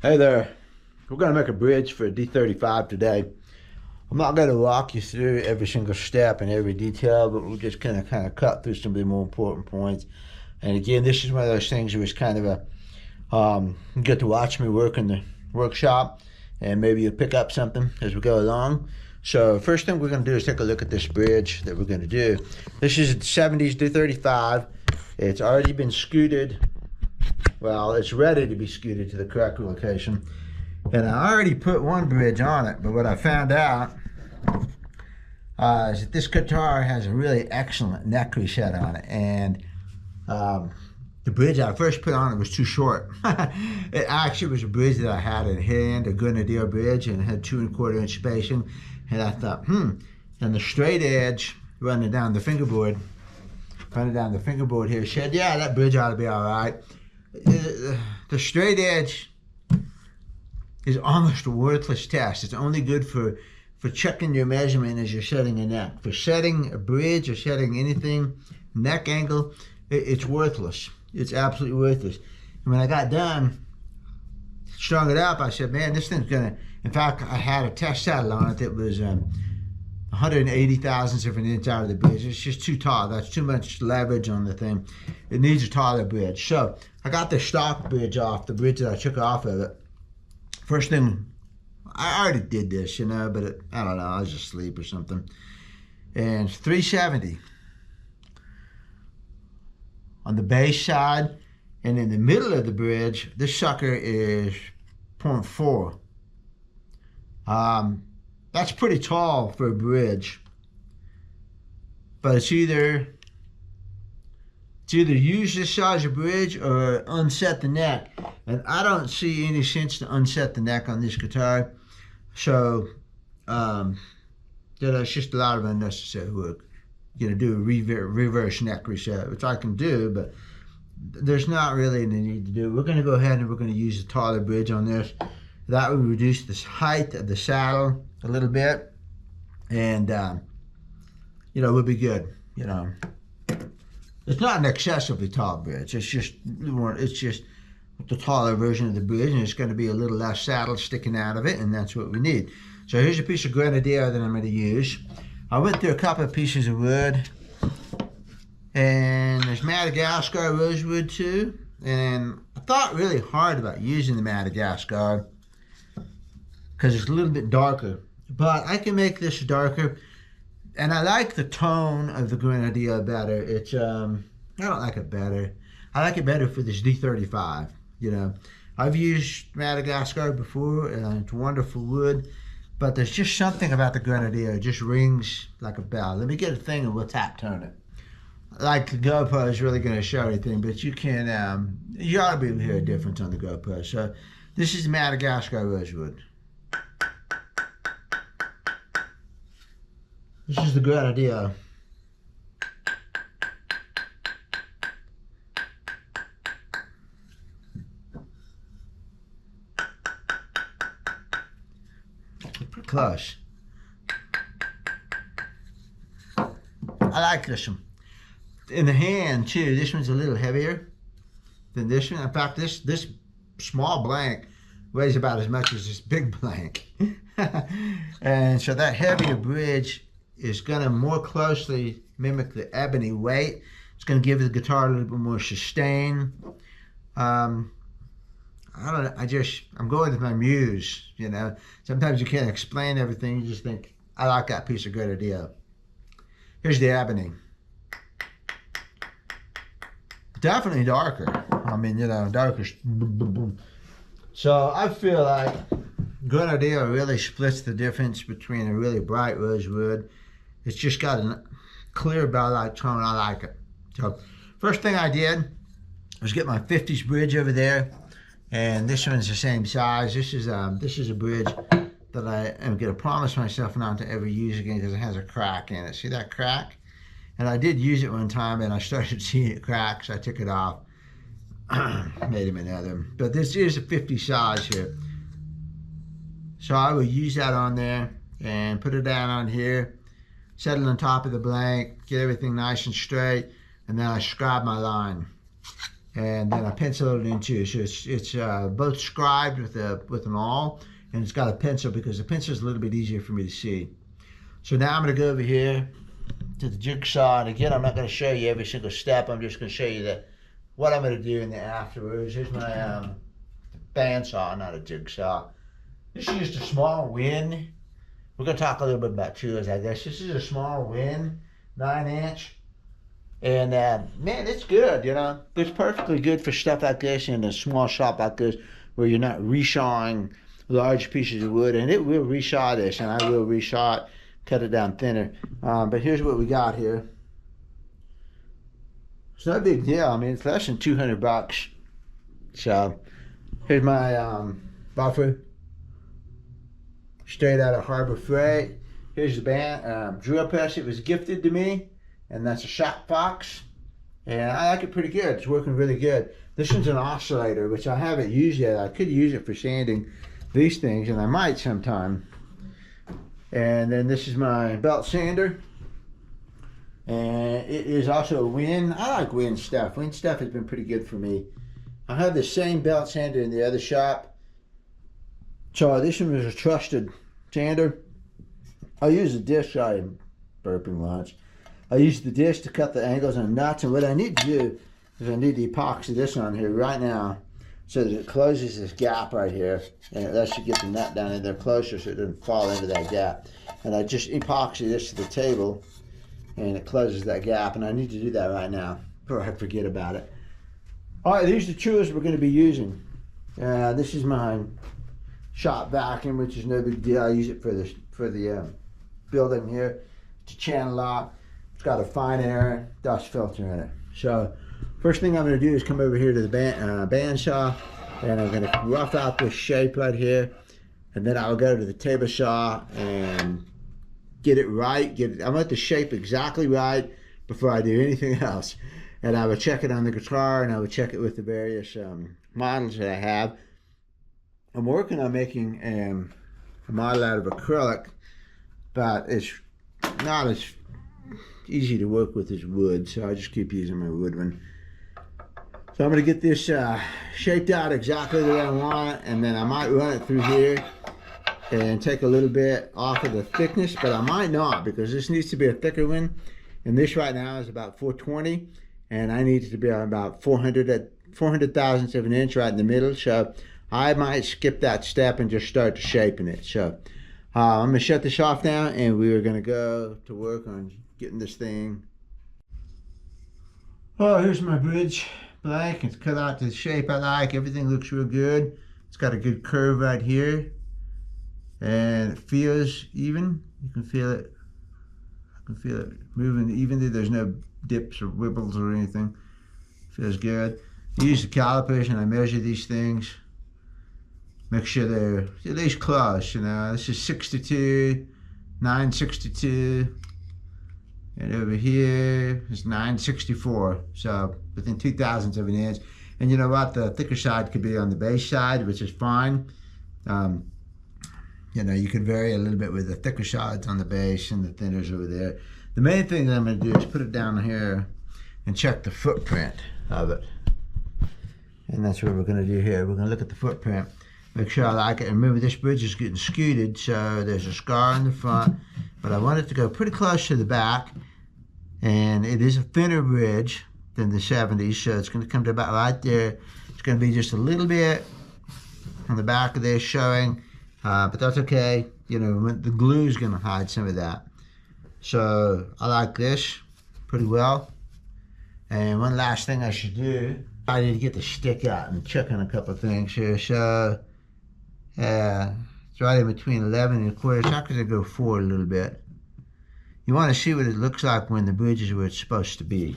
Hey there, we're going to make a bridge for a D-35 today. I'm not going to walk you through every single step and every detail, but we're just going to kind of cut through some of the more important points. And again, this is one of those things where it's kind of you get to watch me work in the workshop, and maybe you'll pick up something as we go along. So first thing we're going to do is take a look at this bridge that we're going to do. This is a 70s D-35. It's already been scooted. Well, it's ready to be scooted to the correct location. And I already put one bridge on it, but what I found out is that this guitar has a really excellent neck reset on it. And the bridge I first put on it was too short. It actually was a bridge that I had in hand, a granadillo bridge, and it had 2 1/4 inch spacing. And I thought, and the straight edge running down the fingerboard here said, yeah, that bridge ought to be all right. The straight edge is almost a worthless test. It's only good for checking your measurement as you're setting a neck. For setting a bridge or setting anything, neck angle, it's worthless. It's absolutely worthless. And when I got done, strung it up, I said, man, this thing's gonna, in fact, I had a test saddle on it that was 180 thousandths of an inch out of the bridge. It's just too tall. That's too much leverage on the thing. It needs a taller bridge. So I got the stock bridge off, the bridge that I took off of it. First thing, I already did this, you know, but I don't know, I was asleep or something. And 370 on the base side, and in the middle of the bridge, this sucker is 0.4. That's pretty tall for a bridge, but it's either use this size of bridge or unset the neck, and I don't see any sense to unset the neck on this guitar. So it's just a lot of unnecessary work. You're gonna do a reverse neck reset, which I can do, but there's not really any need to do. We're gonna go ahead and we're gonna use a taller bridge on this. That would reduce the height of the saddle a little bit, and we'll be good. It's not an excessively tall bridge. It's just the taller version of the bridge, and it's going to be a little less saddle sticking out of it, and that's what we need. So here's a piece of granadillo that I'm going to use. I went through a couple of pieces of wood, and there's Madagascar rosewood too. And I thought really hard about using the Madagascar because it's a little bit darker, but I can make this darker. And I like the tone of the granadillo better. It's I don't like it better. I like it better for this D-35. I've used Madagascar before, and it's wonderful wood, but there's just something about the granadillo. It just rings like a bell. Let me get a thing and we'll tap tone it. Like the GoPro is really going to show anything, but you can you ought to be able to hear a difference on the GoPro. So this is Madagascar rosewood. This is the granadillo. Pretty close. I like this one. In the hand too, this one's a little heavier than this one. In fact, this small blank weighs about as much as this big blank. And so that heavier bridge is going to more closely mimic the ebony weight. It's going to give the guitar a little bit more sustain. I don't know, I'm going with my muse, Sometimes you can't explain everything. You just think, I like that piece of granadillo. Here's the ebony. Definitely darker. I mean, darker. So I feel like granadillo really splits the difference between a really bright rosewood. It's just got a clear bell-like tone. I like it. So first thing I did was get my 50s bridge over there, and this one's the same size. This is a bridge that I am going to promise myself not to ever use again because it has a crack in it. See that crack? And I did use it one time, and I started seeing it crack, so I took it off. Made him another. But this is a 50 size here. So I will use that on there and put it down on here, set it on top of the blank, get everything nice and straight, and then I scribe my line. and then I pencil it in too. So it's both scribed with an awl, and it's got a pencil because the pencil is a little bit easier for me to see. So now I'm going to go over here to the jigsaw, and again, I'm not going to show you every single step. I'm just going to show you what I'm going to do in the afterwards. Here's my bandsaw, not a jigsaw. This is just a small Win. We're going to talk a little bit about tools, I guess. This is a small Win, 9-inch. And man, it's good, you know. It's perfectly good for stuff like this in a small shop like this where you're not resawing large pieces of wood. And it will resaw this, and I will resaw it, cut it down thinner. But here's what we got here. It's not a big deal. I mean, it's less than $200. So here's my buffer, straight out of Harbor Freight. Here's the band drill press. It was gifted to me, and that's a Shop Fox, and I like it pretty good. It's working really good. This one's an oscillator, which I haven't used yet. I could use it for sanding these things, and I might sometime. And then this is my belt sander, and it is also a Win. I like Win stuff. Win stuff has been pretty good for me. I have the same belt sander in the other shop. So this one is a trusted sander. I use a disc. I'm burping lunch. I use the disc to cut the angles and nuts, and what I need to do is I need to epoxy this on here right now so that it closes this gap right here, and it lets you get the nut down in there closer so it doesn't fall into that gap. And I just epoxy this to the table, and it closes that gap, and I need to do that right now before I forget about it. All right, these are the tools we're going to be using. This is my shop vacuum, which is no big deal. I use it for the building here. It's a channel lock. It's got a fine air dust filter in it. So first thing I'm going to do is come over here to the bandsaw, and I'm going to rough out this shape right here, and then I'll go to the table saw and get it right. I want the shape exactly right before I do anything else. And I would check it on the guitar, and I would check it with the various models that I have. I'm working on making a model out of acrylic, but it's not as easy to work with as wood, so I just keep using my wood one. So I'm going to get this shaped out exactly the way I want it, and then I might run it through here and take a little bit off of the thickness, but I might not, because this needs to be a thicker one, and this right now is about 420, and I need it to be about 400 thousandths of an inch right in the middle, so I might skip that step and just start shaping it. So I'm going to shut this off now, and we are going to go to work on getting this thing. Oh, here's my bridge blank. It's cut out to the shape I like. Everything looks real good. It's got a good curve right here, and it feels even. You can feel it. I can feel it moving evenly. There's no dips or wibbles or anything. Feels good. I use the calipers and I measure these things. Make sure they're at least close, you know. This is 62, 962, and over here is 964. So within 2 thousandths of an inch. And you know what? The thicker side could be on the base side, which is fine. You know, you could vary a little bit with the thicker sides on the base and the thinners over there. The main thing that I'm going to do is put it down here and check the footprint of it. And that's what we're going to do here. We're going to look at the footprint, make sure I like it. And remember, this bridge is getting scooted, so there's a scar in the front, but I want it to go pretty close to the back. And it is a thinner bridge than the 70s, so it's going to come to about right there. It's going to be just a little bit on the back of this showing, but that's okay. You know, the glue is going to hide some of that. So I like this pretty well. And one last thing I should do, I need to get the stick out and check on a couple of things here. So it's right in between 11 1/4. So I'm going to go forward a little bit. You want to see what it looks like when the bridge is where it's supposed to be.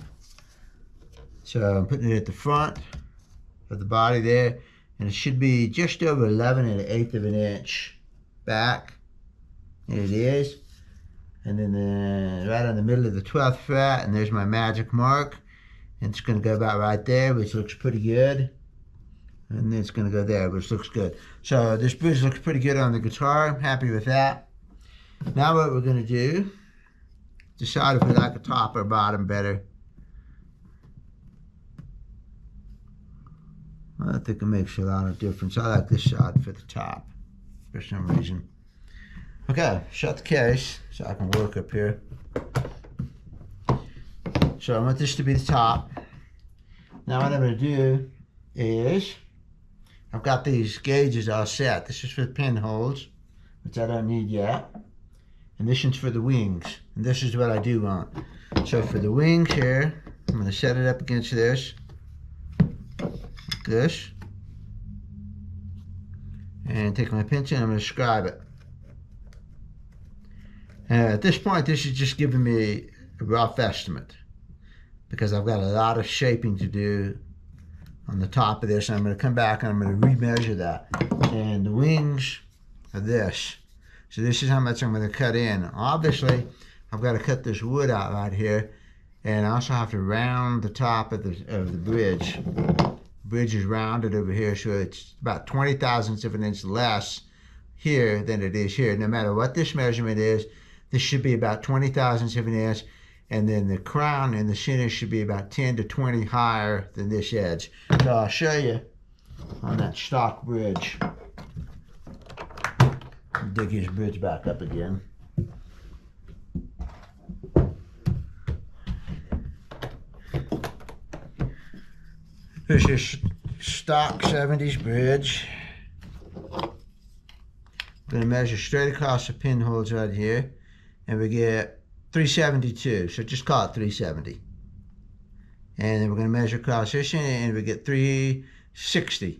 So I'm putting it at the front of the body there, and it should be just over 11 1/8 of an inch back. And it is. And then right on the middle of the 12th fret, and there's my magic mark. And it's going to go about right there, which looks pretty good. And then it's going to go there, which looks good. So this bridge looks pretty good on the guitar. I'm happy with that. Now what we're going to do, decide if we like a top or bottom better. I think it makes a lot of difference. I like this side for the top for some reason. Okay, shut the case so I can work up here. So I want this to be the top. Now what I'm going to do is, I've got these gauges all set. This is for the pinholes, which I don't need yet. And this one's for the wings. And this is what I do want. So for the wings here, I'm going to set it up against this. Like this. And take my pencil and I'm going to scribe it. And at this point, this is just giving me a rough estimate, because I've got a lot of shaping to do on the top of this. And I'm going to come back and I'm going to remeasure that. And the wings are this. So this is how much I'm going to cut in. Obviously, I've got to cut this wood out right here. And I also have to round the top of the bridge. The bridge is rounded over here, so it's about 20 thousandths of an inch less here than it is here. No matter what this measurement is, this should be about 20 thousandths of an inch. And then the crown in the center should be about 10 to 20 higher than this edge. So I'll show you on that stock bridge. Dig his bridge back up again. Here's your stock 70s bridge. I'm going to measure straight across the pinholes right here, and we get 372, so just call it 370. And then we're going to measure across this one, and we get 360.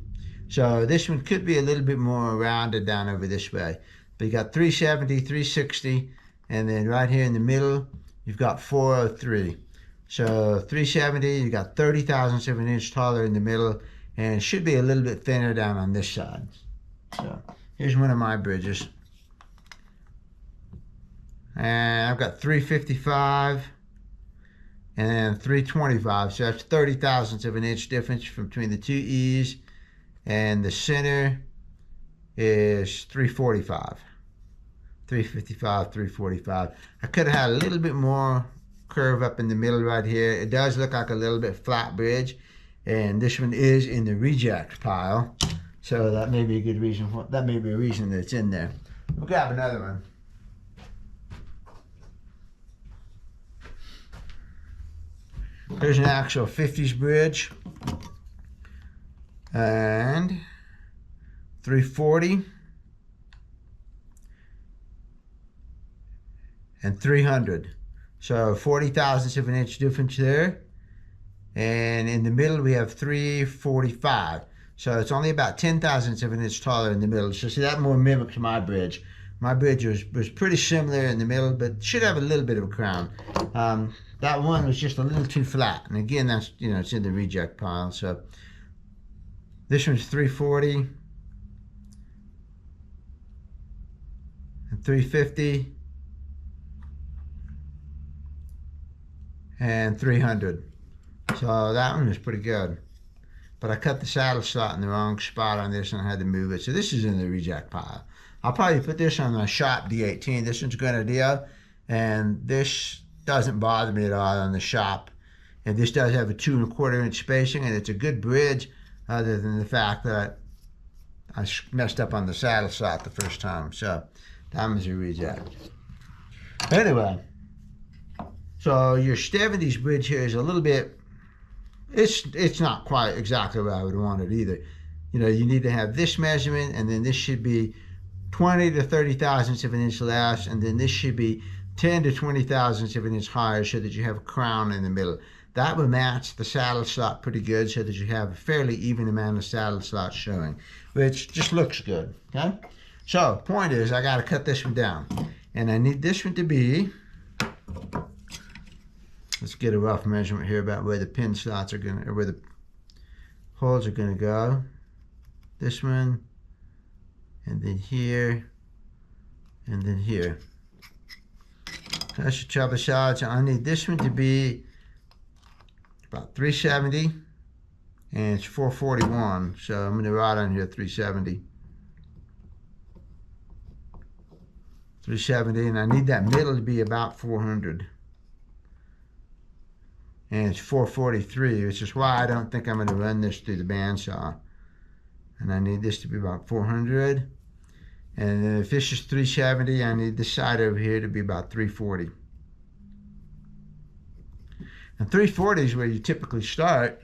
So this one could be a little bit more rounded down over this way. But you got 370, 360, and then right here in the middle, you've got 403. So 370, you got 30 thousandths of an inch taller in the middle, and it should be a little bit thinner down on this side. So here's one of my bridges. And I've got 355 and then 325. So that's 30 thousandths of an inch difference between the two E's. And the center is 345. 355, 345. I could have had a little bit more curve up in the middle right here. It does look like a little bit flat bridge. And this one is in the reject pile. So that may be a good reason for, that may be a reason that it's in there. We'll grab another one. Here's an actual 50s bridge. And 340 and 300. So 40 thousandths of an inch difference there. And in the middle we have 345. So it's only about 10 thousandths of an inch taller in the middle. So see, that more mimics my bridge. My bridge was pretty similar in the middle, but should have a little bit of a crown. That one was just a little too flat. And again, that's, you know, it's in the reject pile. So this one's 340 and 350 and 300. So that one was pretty good. But I cut the saddle slot in the wrong spot on this and I had to move it. So this is in the reject pile. I'll probably put this on my shop D18. This one's granadillo, and this doesn't bother me at all on the shop. And this does have a 2 1/4 inch spacing, and it's a good bridge, other than the fact that I messed up on the saddle slot the first time. So that was a reject. Anyway, so your 70s bridge here is a little bit, it's not quite exactly what I would want it either. You know, you need to have this measurement, and then this should be 20 to 30 thousandths of an inch less, and then this should be 10 to 20 thousandths of an inch higher, so that you have a crown in the middle. That will match the saddle slot pretty good, so that you have a fairly even amount of saddle slots showing, which just looks good, okay? So, point is, I gotta cut this one down. And I need this one to be, let's get a rough measurement here about where the pin slots are gonna, or where the holes are gonna go. This one, and then here, and then here. That's your trouble shot. So I need this one to be about 370, and it's 441. So I'm going to write on here 370. 370, and I need that middle to be about 400. And it's 443, which is why I don't think I'm going to run this through the bandsaw. and I need this to be about 400. And if this is 370, I need this side over here to be about 340. And 340 is where you typically start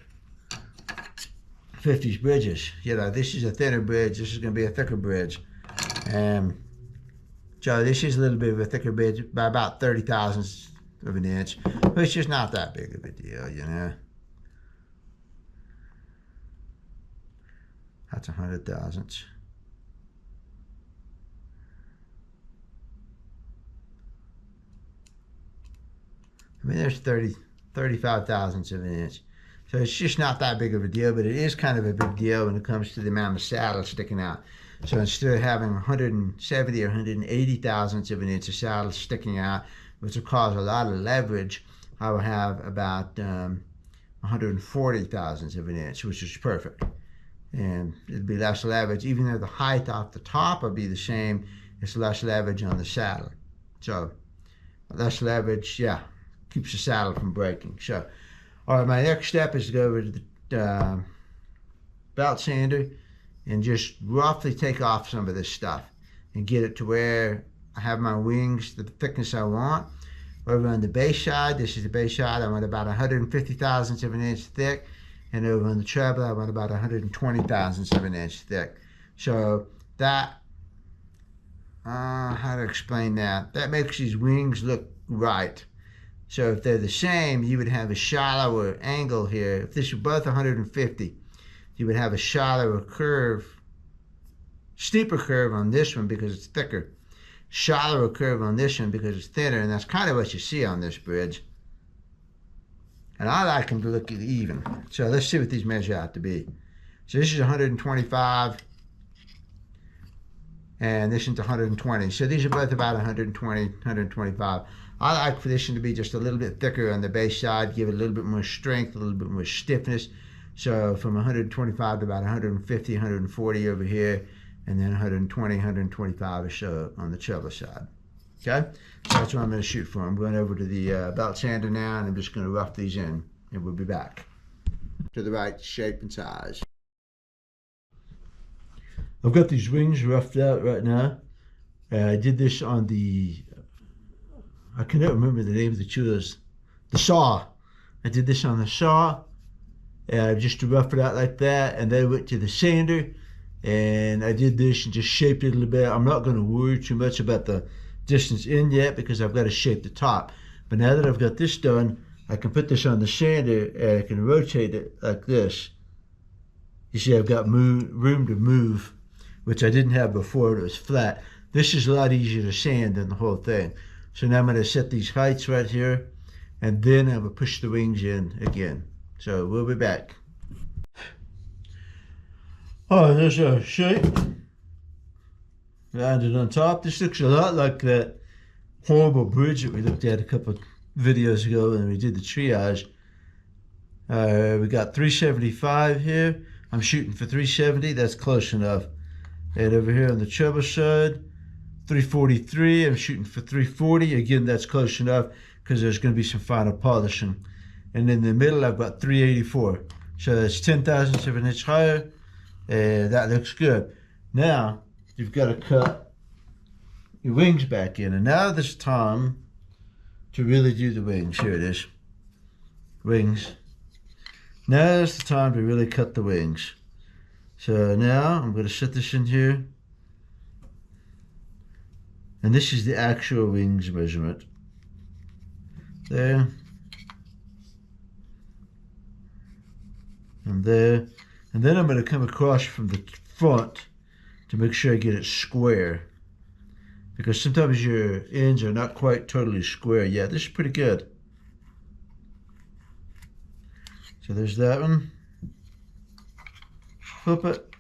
50s bridges. You know, this is a thinner bridge. This is going to be a thicker bridge. So this is a little bit of a thicker bridge by about 30 thousandths of an inch. But it's just not that big of a deal, you know. That's 100 thousandths. I mean, there's 35 thousandths of an inch. So it's just not that big of a deal, but it is kind of a big deal when it comes to the amount of saddle sticking out. So instead of having 170 or 180 thousandths of an inch of saddle sticking out, which will cause a lot of leverage, I will have about 140 thousandths of an inch, which is perfect. And it'd be less leverage. Even though the height off the top will be the same, it's less leverage on the saddle. So less leverage, yeah, keeps the saddle from breaking. So, all right, my next step is to go over to the belt sander and just roughly take off some of this stuff and get it to where I have my wings the thickness I want. Over on the base side, this is the base side, I want about 150 thousandths of an inch thick. And over on the treble, I want about 120 thousandths of an inch thick. So that, how to explain that? That makes these wings look right. So if they're the same, you would have a shallower angle here. If this were both 150, you would have a shallower curve, steeper curve on this one because it's thicker, shallower curve on this one because it's thinner, and that's kind of what you see on this bridge. And I like them to look even. So let's see what these measure out to be. So this is 125, and this one's 120. So these are both about 120, 125. I like for this one to be just a little bit thicker on the base side, give it a little bit more strength, a little bit more stiffness. So from 125 to about 150, 140 over here, and then 120, 125 or so on the treble side. Okay, so that's what I'm going to shoot for. I'm going over to the belt sander now, and I'm just going to rough these in, and we'll be back to the right shape and size. I've got these wings roughed out right now. I did this on the, I cannot remember the name of the tools, the saw. I did this on the saw, just to rough it out like that, and then I went to the sander, and I did this and just shaped it a little bit. I'm not going to worry too much about the distance in yet because I've got to shape the top. But now that I've got this done, I can put this on the sander and I can rotate it like this. You see, I've got room to move, which I didn't have before. It was flat. This is a lot easier to sand than the whole thing. So now I'm going to set these heights right here, and then I'm going to push the wings in again. So we'll be back. Oh, there's a shape. Landed on top. This looks a lot like that horrible bridge that we looked at a couple of videos ago when we did the triage. We got 375 here. I'm shooting for 370. That's close enough. And over here on the treble side, 343. I'm shooting for 340. Again, that's close enough because there's going to be some final polishing. And in the middle, I've got 384. So that's 10 thousandths of an inch higher. And that looks good. Now, you've got to cut your wings back in. And now there's time to really do the wings. Here it is. Wings. Now's the time to really cut the wings. So now I'm going to set this in here. And this is the actual wings measurement. There. And there. And then I'm going to come across from the front to make sure I get it square. Because sometimes your ends are not quite totally square. Yeah, this is pretty good. So there's that one. Flip it.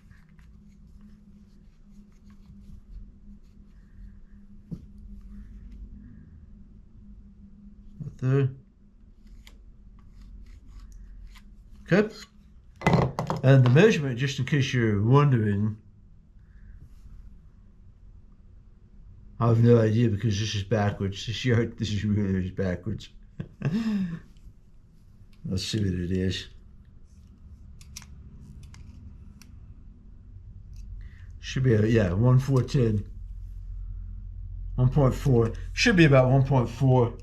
Right there. Okay. And the measurement, just in case you're wondering, I have no idea because this is backwards. This is really backwards. Let's see what it is. Should be, yeah, 1.410. 1.4. Should be about 1.4.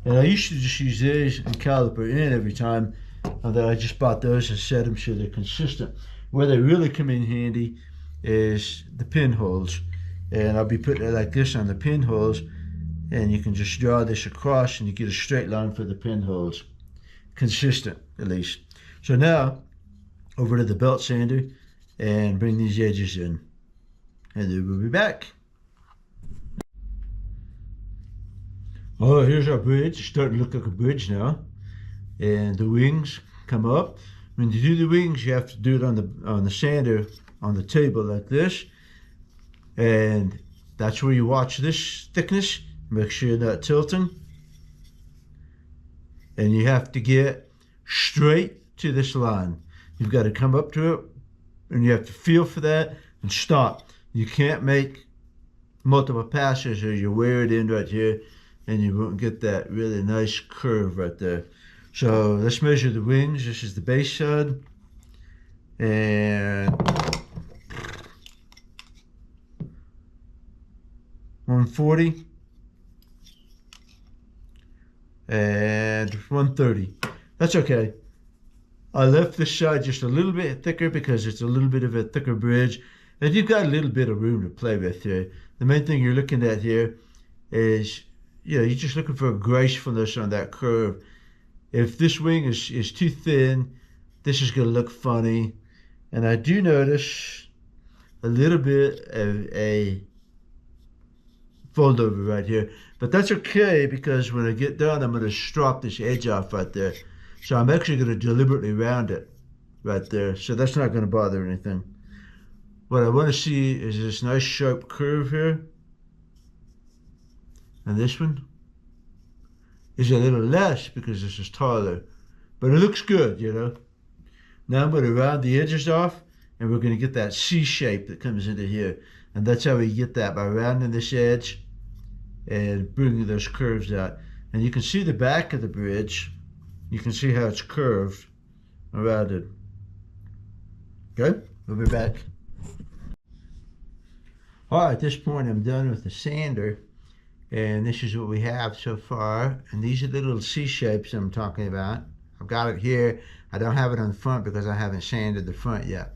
And I used to just use these and caliper in every time. Although I just bought those and set them so they're consistent. Where they really come in handy is the pinholes. And I'll be putting it like this on the pinholes. And you can just draw this across and you get a straight line for the pinholes. Consistent, at least. So now, over to the belt sander and bring these edges in. And then we'll be back. Oh, here's our bridge. It's starting to look like a bridge now. And the wings come up. When you do the wings, you have to do it on the sander on the table like this. And that's where you watch this thickness. Make sure you're not tilting. And you have to get straight to this line. You've got to come up to it and you have to feel for that and stop. You can't make multiple passes or you wear it in right here and you won't get that really nice curve right there. So let's measure the wings. This is the base side. And 140 and 130. That's okay. I left this side just a little bit thicker because it's a little bit of a thicker bridge. And you've got a little bit of room to play with here. The main thing you're looking at here is, you're just looking for gracefulness on that curve. If this wing is too thin, this is going to look funny. And I do notice a little bit of a fold over right here. But that's okay because when I get done, I'm going to strop this edge off right there. So I'm actually going to deliberately round it right there. So that's not going to bother anything. What I want to see is this nice sharp curve here. And this one is a little less because this is taller. But it looks good, you know. Now I'm going to round the edges off and we're going to get that C shape that comes into here. And that's how we get that, by rounding this edge and bringing those curves out. And you can see the back of the bridge. You can see how it's curved around it. Okay, we'll be back. All right, at this point I'm done with the sander. And this is what we have so far. And these are the little C shapes I'm talking about. I've got it here. I don't have it on the front because I haven't sanded the front yet.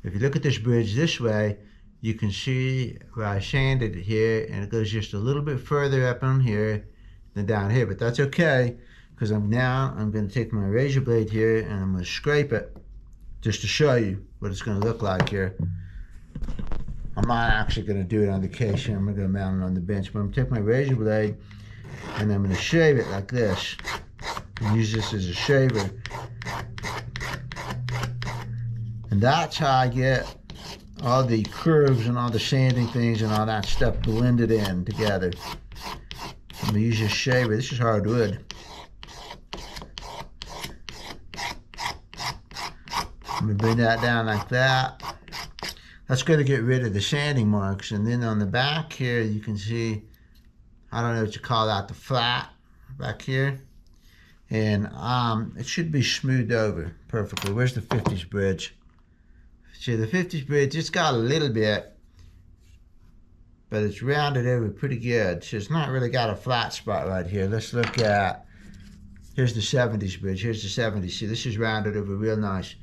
If you look at this bridge this way, you can see where I sanded it here, and it goes just a little bit further up on here than down here. But that's okay, because I'm going to take my razor blade here and I'm going to scrape it just to show you what it's going to look like here. I'm not actually going to do it on the case here. I'm going to mount it on the bench, but I'm going to take my razor blade and I'm going to shave it like this and use this as a shaver. And that's how I get all the curves and all the sanding things and all that stuff blended in together. I'm going to use this shaver. This is hardwood. I'm going to bring that down like that. That's going to get rid of the sanding marks. And then on the back here, you can see, I don't know what you call that, the flat back here. And it should be smoothed over perfectly. Where's the 50s bridge? See, the 50s bridge, it's got a little bit, but it's rounded over pretty good. So it's not really got a flat spot right here. Let's look at, here's the 70s bridge. Here's the 70s. See, this is rounded over real nice.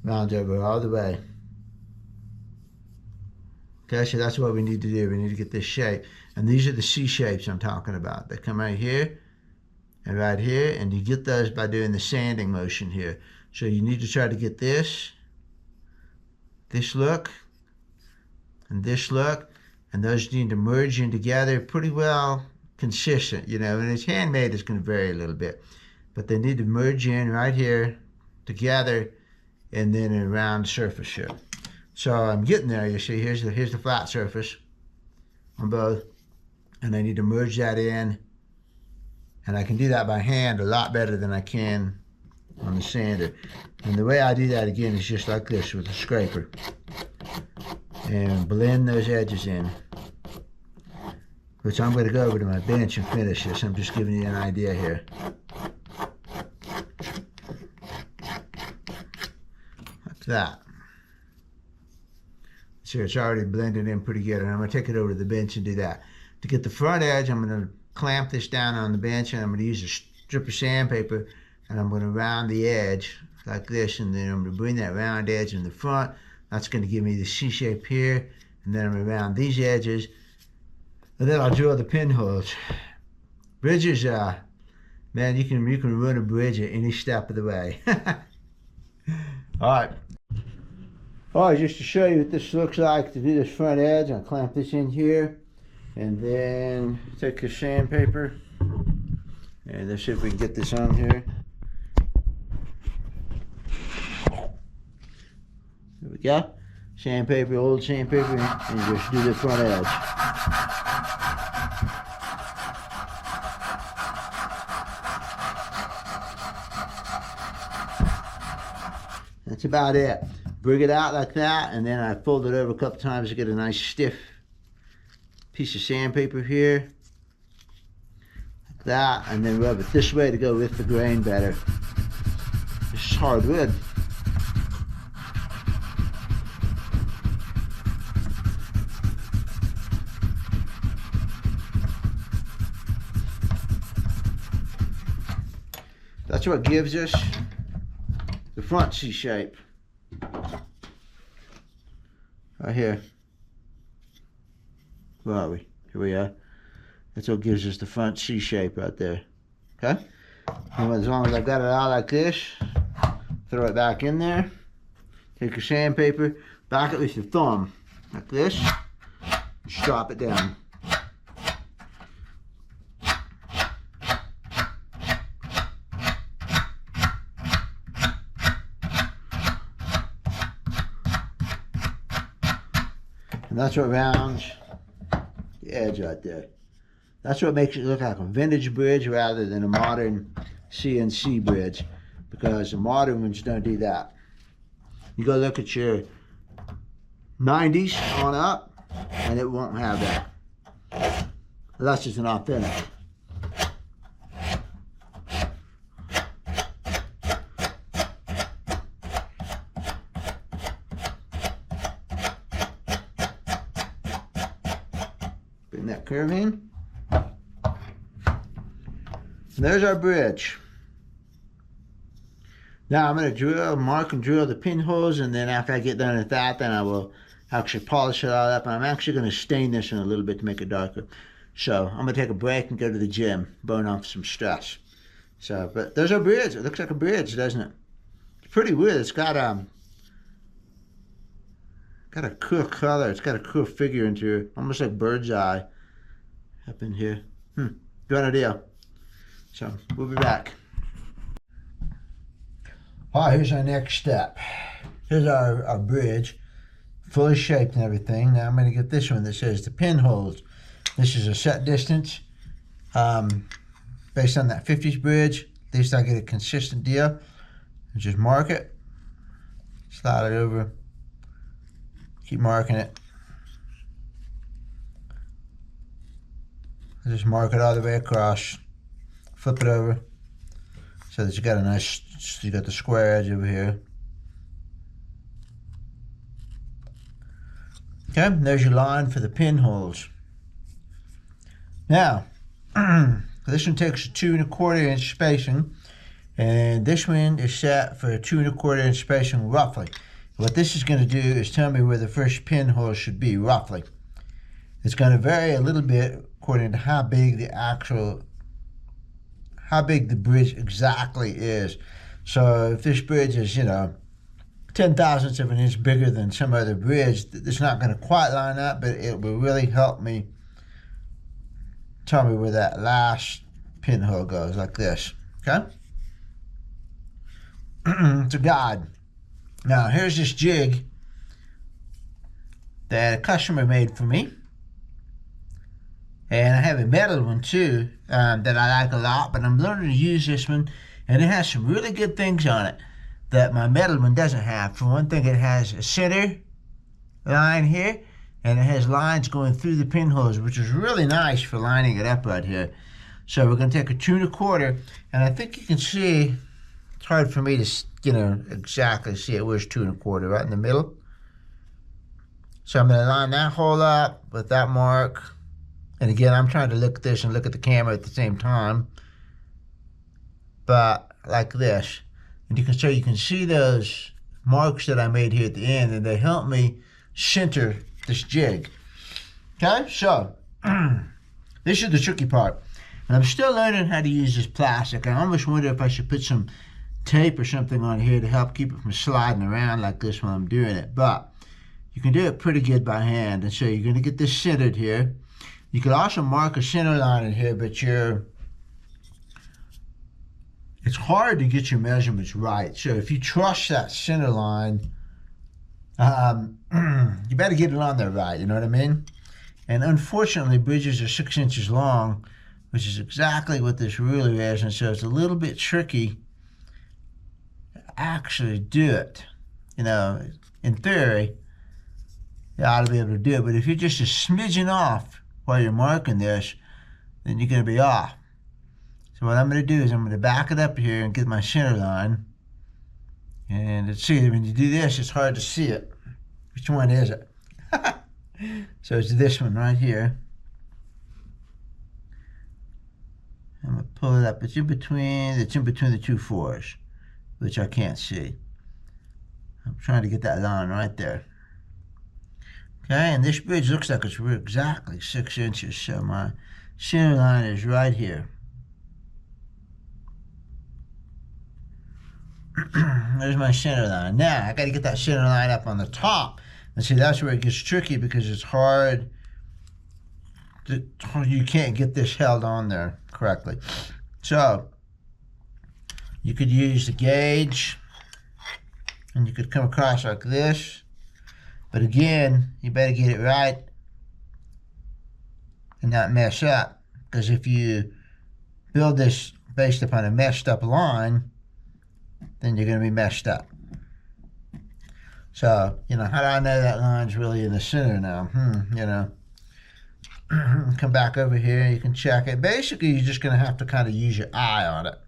Round over all the way. Okay, so that's what we need to do. We need to get this shape. And these are the C shapes I'm talking about. They come right here and right here, and you get those by doing the sanding motion here. So you need to try to get this look, and this look, and those need to merge in together pretty well consistent, you know, and it's handmade, it's going to vary a little bit, but they need to merge in right here together and then a round surface here. So I'm getting there. You see, here's the flat surface on both, and I need to merge that in, and I can do that by hand a lot better than I can on the sander. And the way I do that again is just like this with a scraper, and blend those edges in, which I'm going to go over to my bench and finish this. I'm just giving you an idea here. Like that. So it's already blended in pretty good, and I'm going to take it over to the bench and do that. To get the front edge, I'm going to clamp this down on the bench, and I'm going to use a strip of sandpaper, and I'm going to round the edge like this, and then I'm going to bring that round edge in the front. That's going to give me the C shape here, and then I'm going to round these edges, and then I'll drill the pinholes. Bridges, man, you can run a bridge at any step of the way. All right, just to show you what this looks like to do this front edge, I'll clamp this in here, and then take the sandpaper, and let's see if we can get this on here. There we go. Sandpaper, old sandpaper, and just do the front edge. That's about it. Bring it out like that, and then I fold it over a couple times to get a nice stiff piece of sandpaper here. Like that, and then rub it this way to go with the grain better. This is hardwood. That's what gives us the front C shape. Right here. Where are we? Here we are. That's what gives us the front C shape right there. Okay? And as long as I've got it out like this, throw it back in there. Take your sandpaper, back it with your thumb, like this. Just drop it down. And that's what rounds the edge right there. That's what makes it look like a vintage bridge rather than a modern CNC bridge, because the modern ones don't do that. You go look at your 90s on up, and it won't have that. That's just an authentic. Bring that curve in. And there's our bridge. Now I'm going to mark and drill the pinholes, and then after I get done with that, then I will actually polish it all up. And I'm actually going to stain this in a little bit to make it darker. So I'm going to take a break and go to the gym, burn off some stress. So, but there's our bridge. It looks like a bridge, doesn't it? It's pretty weird. It's got a cool color. It's got a cool figure into it, almost like bird's eye up in here. Granadillo. So we'll be back. All right, here's our next step. Here's our bridge, fully shaped and everything. Now I'm going to get this one that says the pinholes. This is a set distance based on that 50s bridge. At least I get a consistent deal. And just mark it, slide it over, keep marking it. Just mark it all the way across, flip it over so that you got the square edge over here. Okay, there's your line for the pinholes. Now, this one takes a 2 1/4 inch spacing, and this one is set for a 2 1/4 inch spacing roughly. What this is going to do is tell me where the first pinhole should be roughly. It's going to vary a little bit according to how big the bridge exactly is. So if this bridge is, 10,000ths of an inch bigger than some other bridge, it's not going to quite line up, but it will really help me tell me where that last pinhole goes, like this. Okay? It's a guide. Now here's this jig that a customer made for me. And I have a metal one too that I like a lot, but I'm learning to use this one, and it has some really good things on it that my metal one doesn't have. For one thing, it has a center line here, and it has lines going through the pinholes, which is really nice for lining it up right here. So we're going to take a 2 1/4, and I think you can see, it's hard for me to, exactly see it. Where's 2 1/4? Right in the middle. So I'm going to line that hole up with that mark. And again, I'm trying to look at this and look at the camera at the same time. But like this. And you can see those marks that I made here at the end, and they help me center this jig. Okay, so this is the tricky part. And I'm still learning how to use this plastic. I almost wonder if I should put some tape or something on here to help keep it from sliding around like this when I'm doing it. But you can do it pretty good by hand. And so you're going to get this centered here. You could also mark a center line in here, but it's hard to get your measurements right. So if you trust that center line, you better get it on there right, you know what I mean? And unfortunately, bridges are 6 inches long, which is exactly what this ruler is, and so it's a little bit tricky to actually do it. You know, in theory, you ought to be able to do it, but if you're just a smidgen off while you're marking this, then you're going to be off. So what I'm going to do is I'm going to back it up here and get my center line. And let's see, when you do this, it's hard to see it. Which one is it? So it's this one right here. I'm going to pull it up. It's in between the 2 4s, which I can't see. I'm trying to get that line right there. Okay, and this bridge looks like it's exactly 6 inches. So my center line is right here. There's my center line. Now, I got to get that center line up on the top. And see, that's where it gets tricky because it's hard. You can't get this held on there correctly. So, you could use the gauge, and you could come across like this. But again, you better get it right and not mess up. Because if you build this based upon a messed up line, then you're going to be messed up. So, you know, how do I know that line's really in the center now? You know, come back over here, you can check it. Basically, you're just going to have to kind of use your eye on it.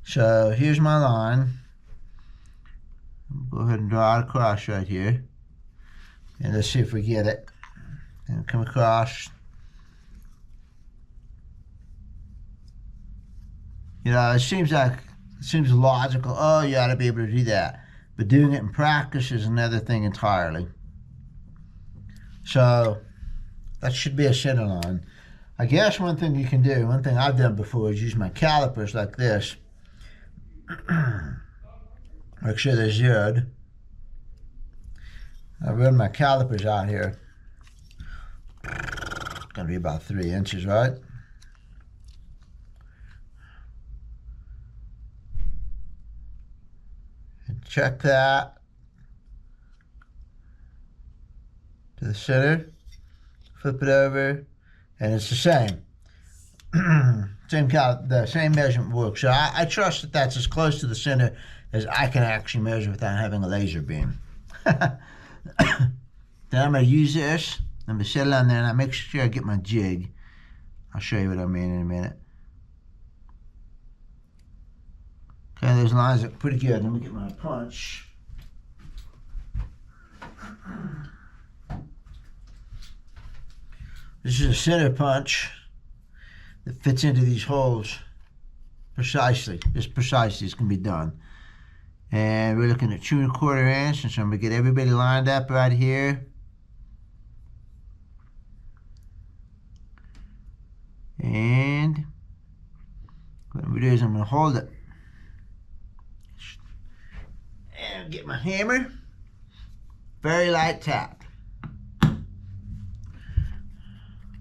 So, here's my line. Go ahead and draw it across right here. And let's see if we get it. And come across. You know, it seems logical. Oh, you ought to be able to do that. But doing it in practice is another thing entirely. So that should be a center line. I guess one thing you can do, one thing I've done before is use my calipers like this. Make sure they're zeroed. I run my calipers out here. It's going to be about 3 inches, right? Check that to the center, flip it over, and it's the same. The same measurement works. So I trust that that's as close to the center as I can actually measure without having a laser beam. Then I'm going to use this. I'm going to set it on there, and I make sure I get my jig. I'll show you what I mean in a minute. Okay, those lines look pretty good. Let me get my punch. This is a center punch that fits into these holes precisely, as precisely as can be done. And we're looking at 2 1/4 inch, and so I'm going to get everybody lined up right here. And what I'm going to do is I'm going to hold it. And get my hammer, very light tap.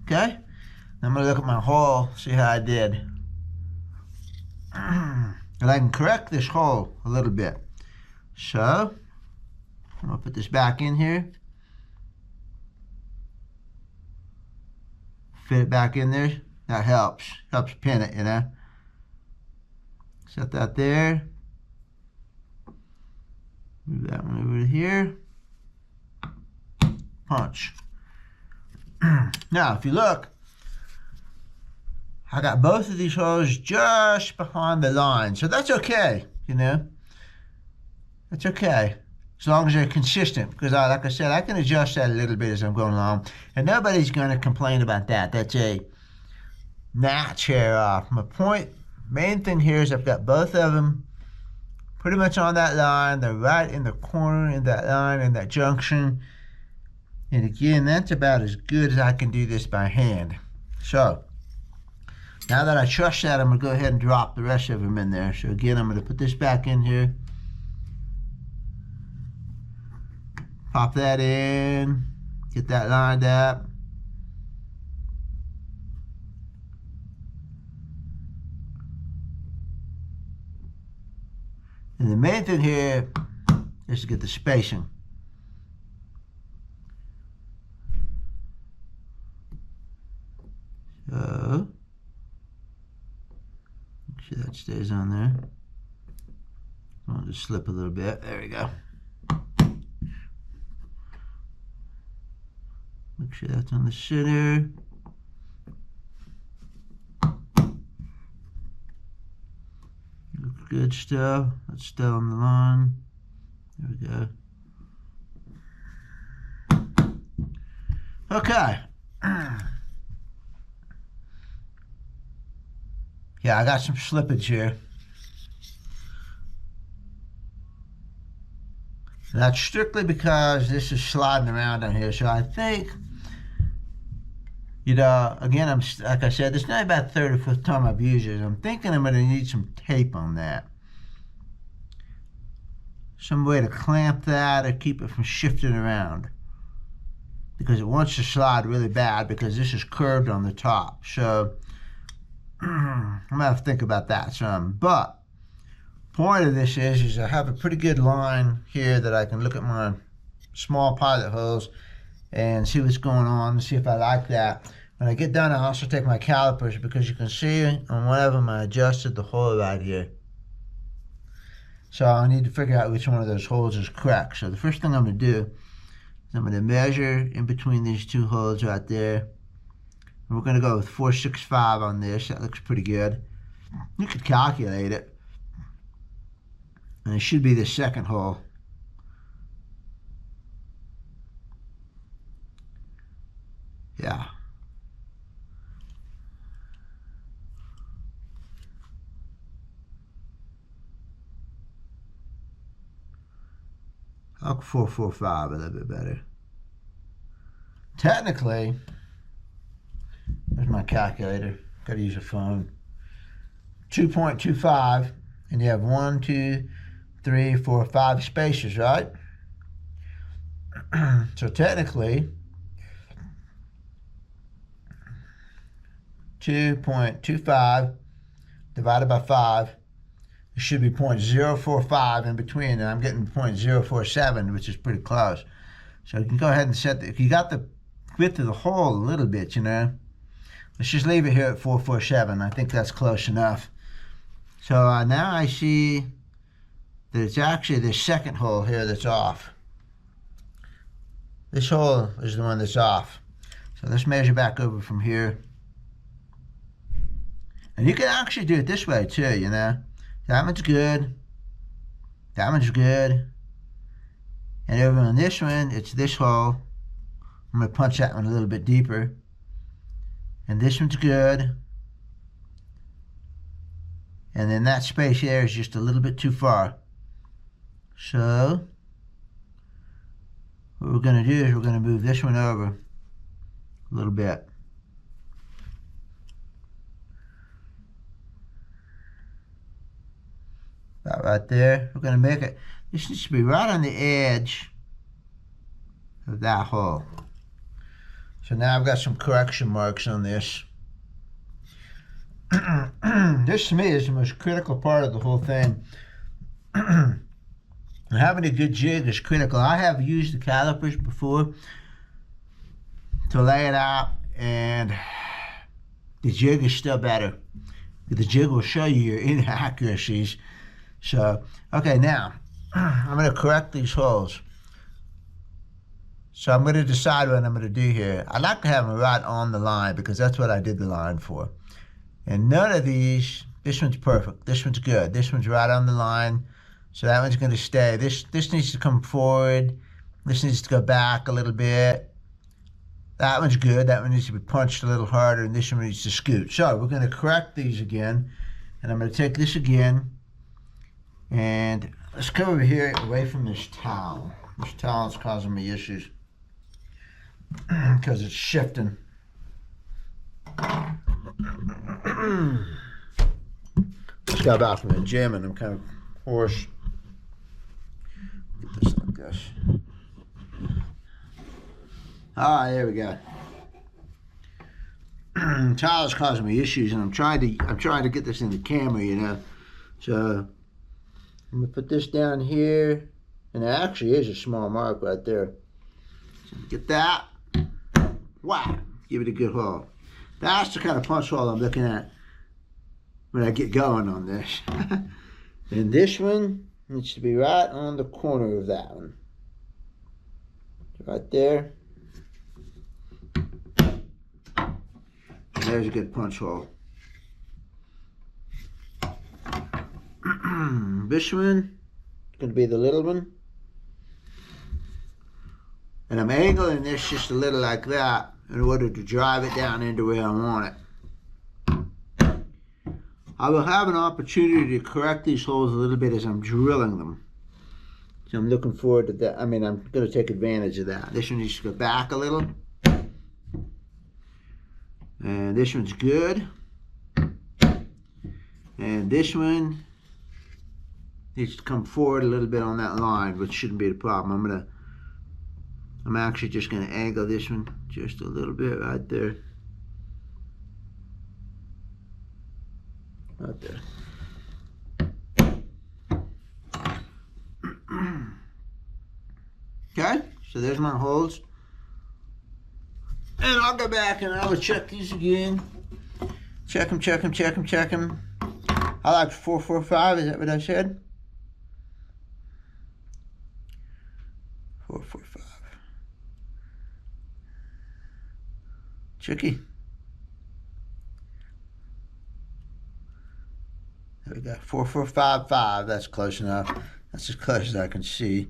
Okay, I'm going to look at my hole, see how I did. And I can correct this hole a little bit. So, I'm going to put this back in here. Fit it back in there. That helps pin it, you know. Set that there. Move that one over to here. Punch. Now, if you look, I got both of these holes just behind the line. So that's okay, you know. That's okay. as long as they're consistent. Because, like I said, I can adjust that a little bit as I'm going along. And nobody's going to complain about that. That's a notch hair off. My point, main thing here is I've got both of them pretty much on that line. They're right in the corner in that line, in that junction. And again, that's about as good as I can do this by hand. So, now that I trust that, I'm going to go ahead and drop the rest of them in there. So again, I'm going to put this back in here. Pop that in. Get that lined up. And the main thing here is to get the spacing. So, make sure that stays on there. I'll just slip a little bit. There we go. Make sure that's on the center. Looks good still. That's still on the line. There we go. Okay. Yeah, I got some slippage here. That's strictly because this is sliding around on here. So I think, you know, again, like I said, this is not about the 35th time I've used it. I'm thinking I'm going to need some tape on that. Some way to clamp that or keep it from shifting around. Because it wants to slide really bad because this is curved on the top. So I'm going to have to think about that some. But point of this is I have a pretty good line here that I can look at my small pilot holes and see what's going on and see if I like that. When I get done, I also take my calipers because you can see on one of them I adjusted the hole right here. So I need to figure out which one of those holes is correct. So the first thing I'm going to do is I'm going to measure in between these two holes right there. And we're going to go with 465 on this. That looks pretty good. You could calculate it. And it should be the second hole. Yeah. I'll go 445 a little bit better. Technically, there's my calculator. Got to use a phone. 2.25, and you have 1, 2, 3, 4, 5 spaces, right? So technically, 2.25 divided by 5, it should be 0.045 in between, and I'm getting 0.047, which is pretty close. So you can go ahead and set if you got the width of the hole a little bit, you know. Let's just leave it here at 447. I think that's close enough. So now I see that it's actually the second hole here that's off. This hole is the one that's off. So let's measure back over from here. And you can actually do it this way too, you know. That one's good. That one's good. And over on this one, it's this hole. I'm going to punch that one a little bit deeper. And this one's good. And then that space there is just a little bit too far. So what we're going to do is we're going to move this one over a little bit. About right there. We're going to make it, this needs to be right on the edge of that hole. So now I've got some correction marks on this. This to me is the most critical part of the whole thing. Having a good jig is critical. I have used the calipers before to lay it out, and the jig is still better. The jig will show you your inaccuracies. So, okay, now I'm going to correct these holes. So I'm going to decide what I'm going to do here. I like to have them right on the line because that's what I did the line for. And none of these, this one's perfect, this one's good, this one's right on the line. So that one's going to stay. This needs to come forward. This needs to go back a little bit. That one's good. That one needs to be punched a little harder, and this one needs to scoot. So we're going to correct these again, and I'm going to take this again, and let's come over here away from this towel. This towel is causing me issues because it's shifting. Just got back from the gym, and I'm kind of hoarse. Get this like this. All right, there we go. Towel is causing me issues, and I'm trying to get this in the camera, you know. So I'm gonna put this down here, and there actually is a small mark right there. So get that. Wow, give it a good haul. That's the kind of punch hole I'm looking at when I get going on this. And this one needs to be right on the corner of that one. Right there. And there's a good punch hole. This one is going to be the little one. And I'm angling this just a little like that in order to drive it down into where I want it. I will have an opportunity to correct these holes a little bit as I'm drilling them. So I'm looking forward to that. I mean, I'm going to take advantage of that. This one needs to go back a little. And this one's good. And this one needs to come forward a little bit on that line, which shouldn't be the problem. I'm actually just going to angle this one just a little bit right there. Right there. Okay, so there's my holes. And I'll go back and I will check these again. Check them, check them, check them, check them. I like 445, is that what I said? 445. Tricky. There we go, 4455, that's close enough. That's as close as I can see.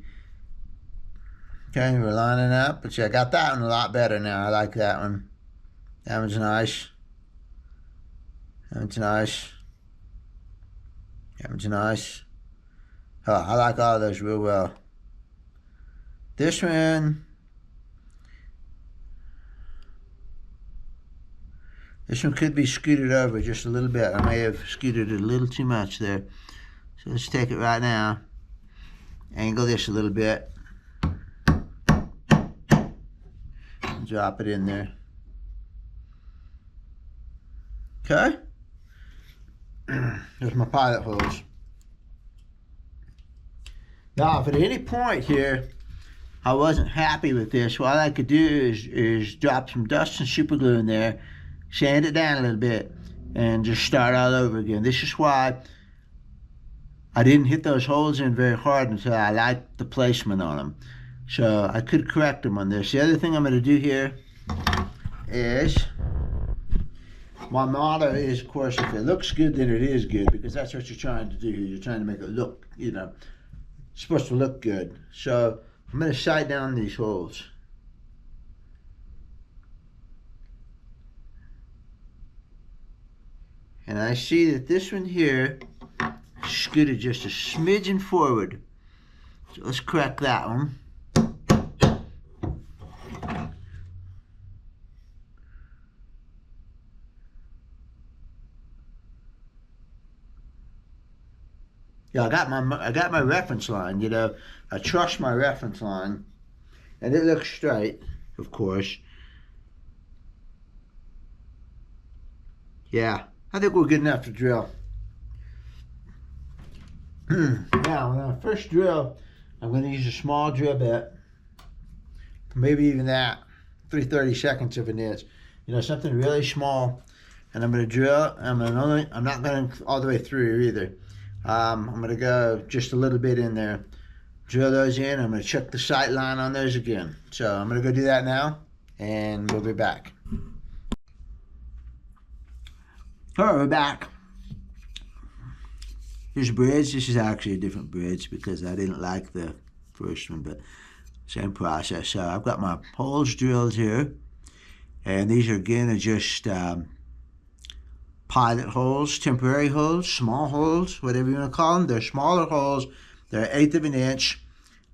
Okay, we're lining up, but yeah, I got that one a lot better now. I like that one. That one's nice. That one's nice. That one's nice. Oh, I like all of those real well. This one could be scooted over just a little bit. I may have scooted it a little too much there. So let's take it right now. Angle this a little bit. Drop it in there. Okay. There's my pilot hose. Now, if at any point here I wasn't happy with this, what I could do is drop some dust and super glue in there, sand it down a little bit, and just start all over again. This is why I didn't hit those holes in very hard until I liked the placement on them. So I could correct them on this. The other thing I'm going to do here is, my motto is, of course, if it looks good, then it is good, because that's what you're trying to do here. You're trying to make it look, you know, it's supposed to look good. So I'm going to sight down these holes. And I see that this one here scooted just a smidgen forward. So let's correct that one. Yeah, I got my reference line, you know. I trust my reference line. And it looks straight, of course. Yeah, I think we're good enough to drill. Now, when I first drill, I'm going to use a small drill bit. Maybe even that, 3/32 of an inch. You know, something really small. And I'm going to drill. I'm not going all the way through either. I'm going to go just a little bit in there, drill those in. I'm going to check the sight line on those again. So I'm going to go do that now, and we'll be back. All right, we're back. here's a bridge. This is actually a different bridge because I didn't like the first one, but same process. So I've got my holes drilled here, and these are again just pilot holes, temporary holes, small holes, whatever you want to call them. They're smaller holes. They're 1/8 of an inch.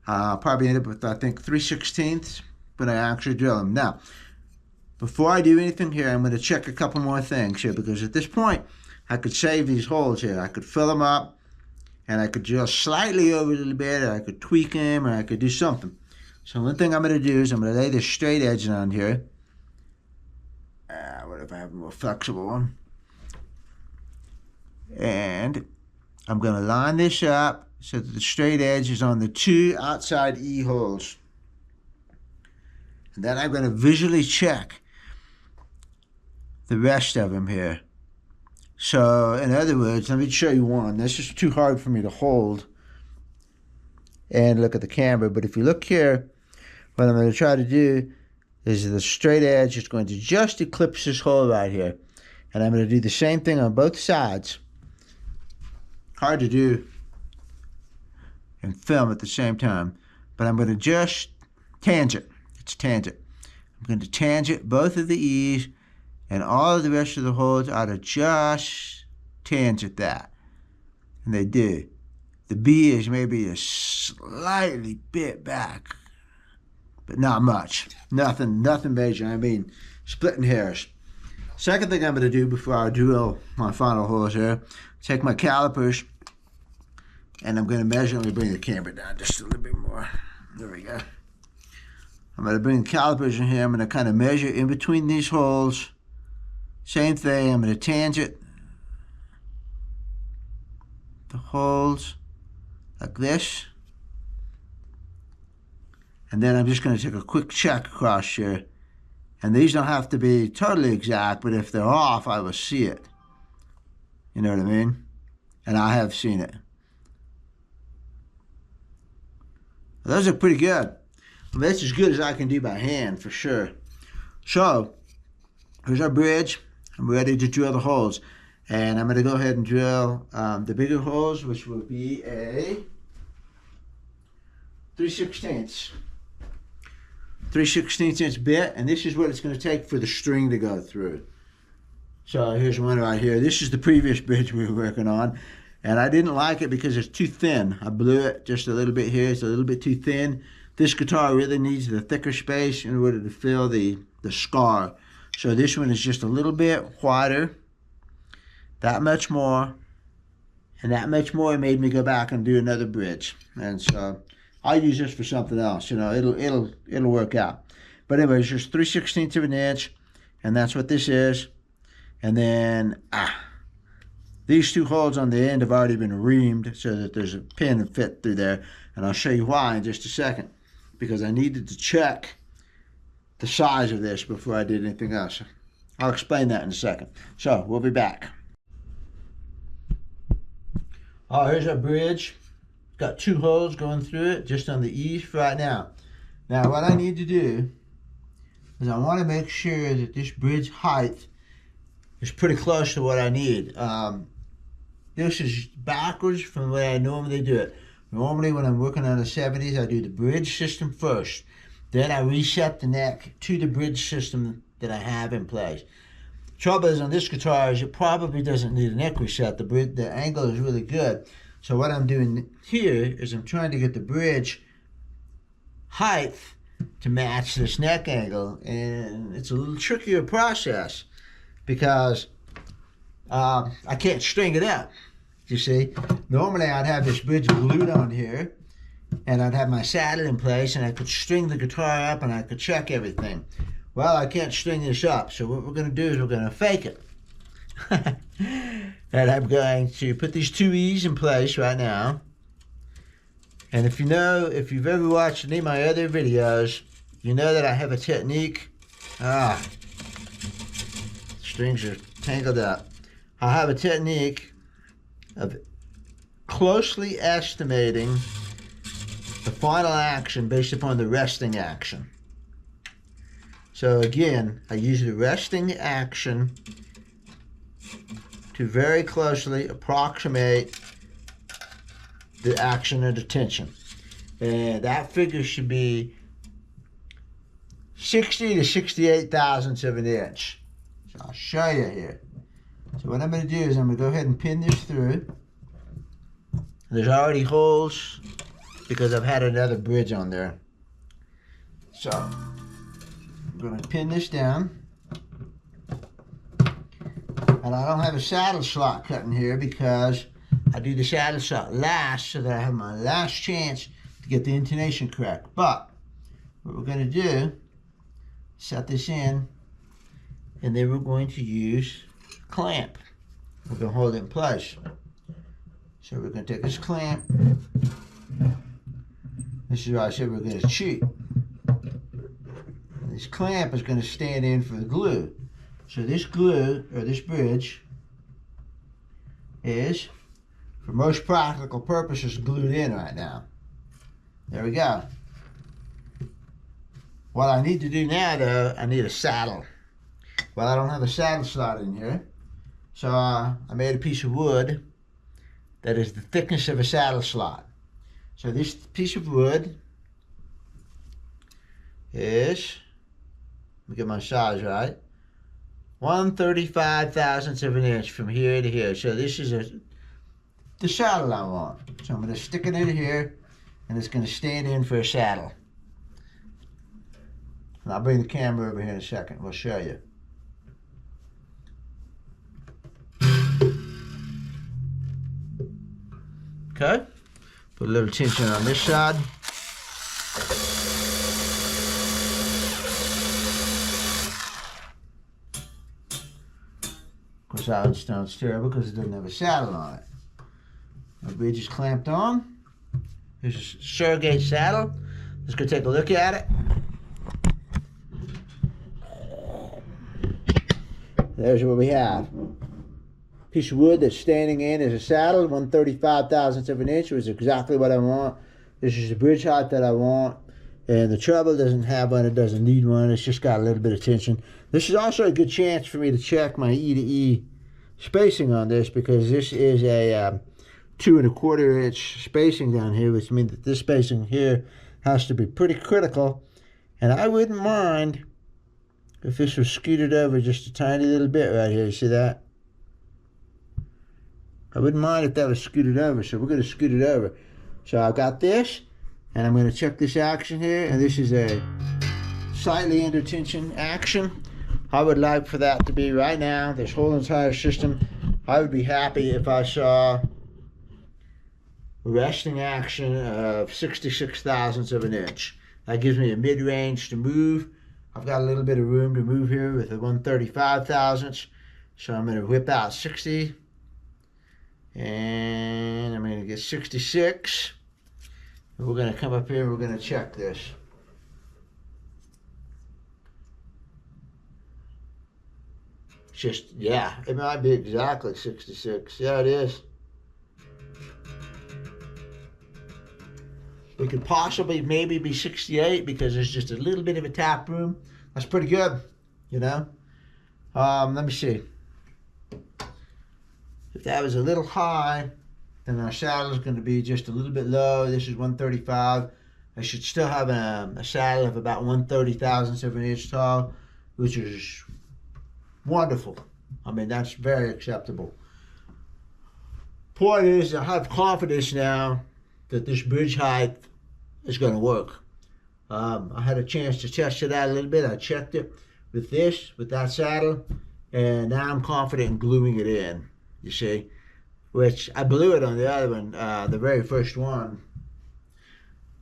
Probably end up with, I think, 3/16 when I actually drill them. Now, before I do anything here, I'm going to check a couple more things here, because at this point, I could save these holes here. I could fill them up, and I could drill slightly over a little bit, or I could tweak them, or I could do something. So one thing I'm going to do is I'm going to lay this straight edge on here. What if I have a more flexible one? And I'm going to line this up so that the straight edge is on the 2 outside E holes. And then I'm going to visually check the rest of them here. So, in other words, let me show you one. This is too hard for me to hold and look at the camera. But if you look here, what I'm going to try to do is the straight edge is going to just eclipse this hole right here. And I'm going to do the same thing on both sides. Hard to do and film at the same time. But I'm going to just tangent. It's tangent. I'm going to tangent both of the E's, and all of the rest of the holes ought to just tangent that. And they do. The B is maybe a slightly bit back, but not much. Nothing major. I mean, splitting hairs. Second thing I'm going to do before I drill my final holes here, take my calipers, and I'm going to measure. Let me bring the camera down just a little bit more. There we go. I'm going to bring the calipers in here. I'm going to kind of measure in between these holes. Same thing. I'm going to tangent the holes like this. And then I'm just going to take a quick check across here. And these don't have to be totally exact, but if they're off, I will see it. You know what I mean? And I have seen it. Those are pretty good. I mean, that's as good as I can do by hand, for sure. So, here's our bridge. I'm ready to drill the holes. And I'm going to go ahead and drill the bigger holes, which will be a 3/16. 3/16 inch bit, and this is what it's going to take for the string to go through. So here's one right here. This is the previous bridge we were working on, and I didn't like it because it's too thin. I blew it just a little bit here. It's a little bit too thin. This guitar really needs the thicker space in order to fill the scar. So this one is just a little bit wider, that much more, and that much more made me go back and do another bridge. And so I'll use this for something else. You know, it'll work out. But anyway, it's just 3/16 of an inch, and that's what this is. And then these two holes on the end have already been reamed so that there's a pin fit through there, and I'll show you why in just a second, because I needed to check the size of this before I did anything else. I'll explain that in a second. So we'll be back. Oh, here's our bridge. Got 2 holes going through it just on the E's for right now. Now what I need to do is I want to make sure that this bridge height is pretty close to what I need. This is backwards from the way I normally do it. Normally when I'm working on the 70s, I do the bridge system first. Then I reset the neck to the bridge system that I have in place. Trouble is on this guitar is it probably doesn't need a neck reset. The angle is really good. So what I'm doing here is I'm trying to get the bridge height to match this neck angle, and it's a little trickier process because I can't string it up, you see. Normally I'd have this bridge glued on here, and I'd have my saddle in place, and I could string the guitar up and I could check everything. Well, I can't string this up, so what we're going to do is we're going to fake it. And I'm going to put these 2 E's in place right now. And if you've ever watched any of my other videos, you know that I have a technique. Strings are tangled up. I have a technique of closely estimating the final action based upon the resting action. So again, I use the resting action to very closely approximate the action of the tension. And that figure should be 60 to 68 thousandths of an inch. So I'll show you here. So what I'm going to do is I'm going to go ahead and pin this through. There's already holes because I've had another bridge on there. So I'm going to pin this down. And I don't have a saddle slot cut in here because I do the saddle slot last so that I have my last chance to get the intonation correct. But what we're going to do, set this in, and then we're going to use a clamp. We're going to hold it in place. So we're going to take this clamp. This is why I said we're going to cheat. And this clamp is going to stand in for the glue. So this glue, or this bridge, is, for most practical purposes, glued in right now. There we go. What I need to do now, though, I need a saddle. Well, I don't have a saddle slot in here, so I made a piece of wood that is the thickness of a saddle slot. So this piece of wood is, let me get my size right, 1/35 thousandths of an inch from here to here. So this is the saddle I want. So I'm going to stick it in here, and it's going to stand in for a saddle. And I'll bring the camera over here in a second. We'll show you. Okay. Put a little tension on this side. Of course, that one sounds terrible because it doesn't have a saddle on it. The bridge is clamped on. Here's a surrogate saddle. Let's go take a look at it. There's what we have. Piece of wood that's standing in as a saddle, 1/35 thousandths of an inch, was exactly what I want. This is the bridge height that I want. And the treble doesn't have one, it doesn't need one, it's just got a little bit of tension. This is also a good chance for me to check my E to E spacing on this, because this is a 2 1/4 inch spacing down here, which means that this spacing here has to be pretty critical. And I wouldn't mind if this was scooted over just a tiny little bit right here. You see that? I wouldn't mind if that was scooted over, so we're going to scoot it over. So I got this, and I'm going to check this action here, and this is a slightly under tension action. I would like for that to be right now, this whole entire system, I would be happy if I saw resting action of 66 thousandths of an inch. That gives me a mid-range to move. I've got a little bit of room to move here with the 1/35 thousandths. So I'm going to whip out 60. And I'm going to get 66. And we're going to come up here and we're going to check this. Just, yeah, it might be exactly 66. Yeah, it is. It could possibly maybe be 68 because there's just a little bit of a tap room. That's pretty good, you know. Let me see. If that was a little high, then our saddle is going to be just a little bit low. This is 1/35. I should still have a saddle of about 1/30 thousandths of an inch tall, which is wonderful. I mean, that's very acceptable. Point is, I have confidence now that this bridge height is going to work. I had a chance to test it out a little bit. I checked it with that saddle, and now I'm confident in gluing it in, you see, which I blew it on the other one, the very first one.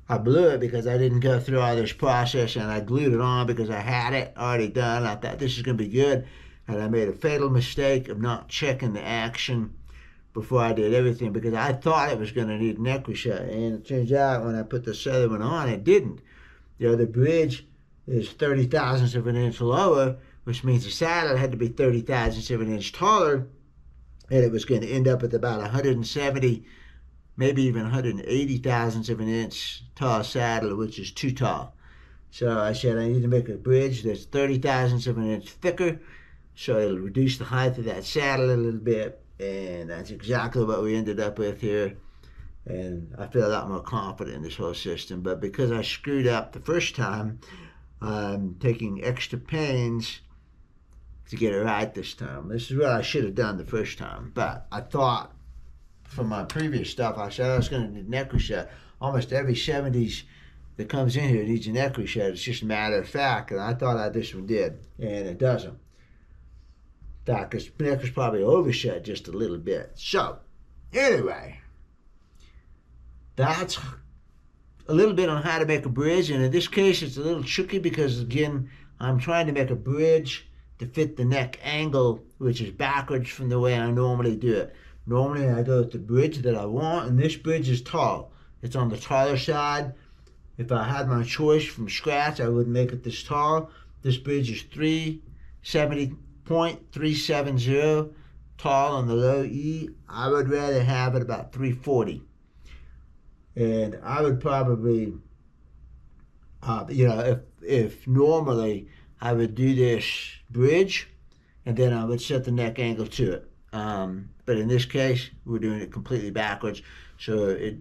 I blew it because I didn't go through all this process, and I glued it on because I had it already done. I thought this is going to be good, and I made a fatal mistake of not checking the action before I did everything, because I thought it was going to need an equi-shot, and it turns out when I put this other one on, it didn't. You know, the bridge is 30 thousandths of an inch lower, which means the saddle had to be 30 thousandths of an inch taller, and it was going to end up with about 170, maybe even 180 thousandths of an inch tall saddle, which is too tall. So I said I need to make a bridge that's 30 thousandths of an inch thicker, so it'll reduce the height of that saddle a little bit. And that's exactly what we ended up with here. And I feel a lot more confident in this whole system. But because I screwed up the first time, I'm taking extra pains to get it right this time. This is what I should have done the first time. But I thought from my previous stuff, I said I was going to need an neck reset. Almost every 70s that comes in here needs a neck reset. It's just a matter of fact. And I thought this one did. And it doesn't. In fact, this neck is probably overset just a little bit. So, anyway, that's a little bit on how to make a bridge. And in this case, it's a little tricky because, again, I'm trying to make a bridge to fit the neck angle, which is backwards from the way I normally do it. Normally, I go with the bridge that I want, and this bridge is tall. It's on the taller side. If I had my choice from scratch, I would make it this tall. This bridge is 370.370 tall on the low E. I would rather have it about 340. And I would probably, if normally I would do this bridge, and then I would set the neck angle to it. But in this case, we're doing it completely backwards, so it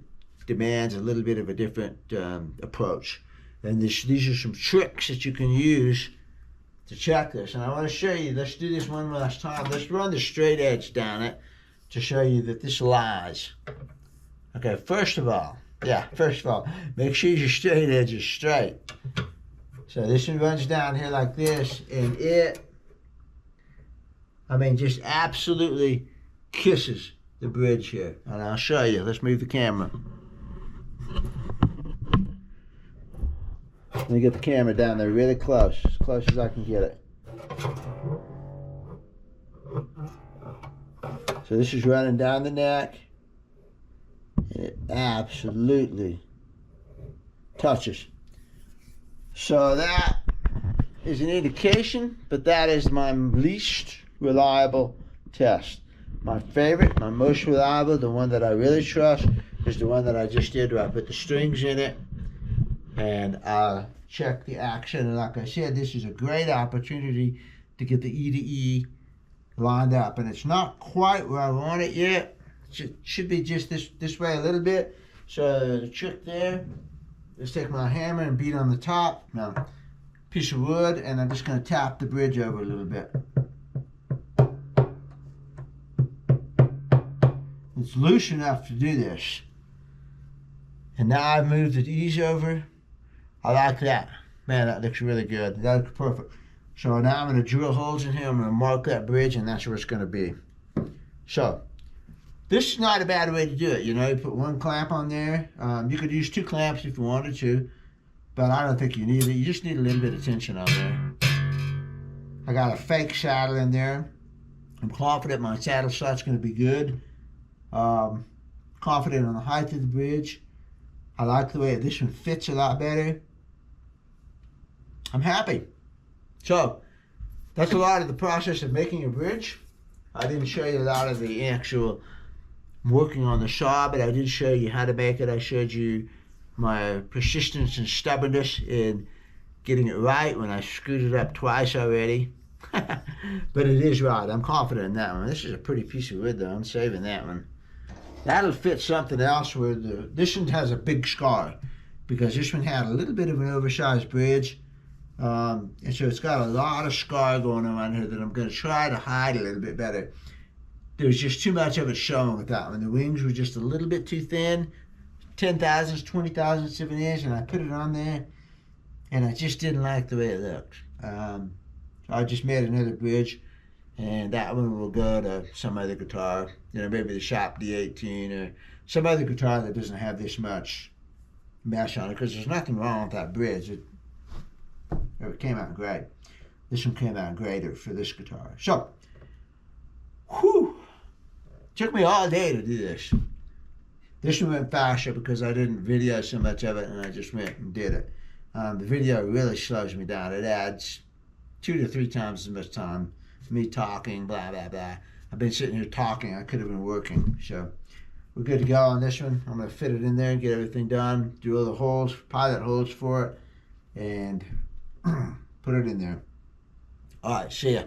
demands a little bit of a different approach. And these are some tricks that you can use to check this. And I want to show you, let's do this one last time. Let's run the straight edge down it to show you that this lies. Okay, first of all, make sure your straight edge is straight. So this one runs down here like this, and just absolutely kisses the bridge here. And I'll show you. Let's move the camera. Let me get the camera down there really close, as close as I can get it. So this is running down the neck, and it absolutely touches. So that is an indication, but that is my least reliable test. My favorite, my most reliable, the one that I really trust, is the one that I just did where I put the strings in it and check the action. And like I said, this is a great opportunity to get the E to E lined up. And it's not quite where I want it yet. It should be just this way a little bit. So the trick there is take my hammer and beat on the top, piece of wood, and I'm just going to tap the bridge over a little bit. It's loose enough to do this. And now I've moved the E's over. I like that. Man, that looks really good. That looks perfect. So now I'm going to drill holes in here. I'm going to mark that bridge, and that's where it's going to be. So this is not a bad way to do it. You put one clamp on there. You could use 2 clamps if you wanted to, but I don't think you need it. You just need a little bit of tension on there. I got a fake saddle in there. I'm confident my saddle slot's going to be good. Confident on the height of the bridge. I like the way this one fits a lot better. I'm happy. So that's a lot of the process of making a bridge. I didn't show you a lot of the actual working on the saw, but I did show you how to make it. I showed you my persistence and stubbornness in getting it right when I screwed it up twice already. But it is right. I'm confident in that one. This is a pretty piece of wood, though. I'm saving that one. That'll fit something else where this one has a big scar because this one had a little bit of an oversized bridge. And so it's got a lot of scar going on here that I'm going to try to hide a little bit better. There's just too much of it showing with that one. The wings were just a little bit too thin, 10 thousandths, 20 thousandths of an inch, and I put it on there, and I just didn't like the way it looked. So I just made another bridge, and that one will go to some other guitar, maybe the Shop D18 or some other guitar that doesn't have this much mesh on it, because there's nothing wrong with that bridge. It came out great. This one came out greater for this guitar. So, took me all day to do this. This one went faster because I didn't video so much of it, and I just went and did it. The video really slows me down. It adds 2 to 3 times as much time. Me talking, blah, blah, blah. I've been sitting here talking. I could have been working. So we're good to go on this one. I'm going to fit it in there and get everything done. Do all the holes, pilot holes for it, and put it in there. All right, see ya.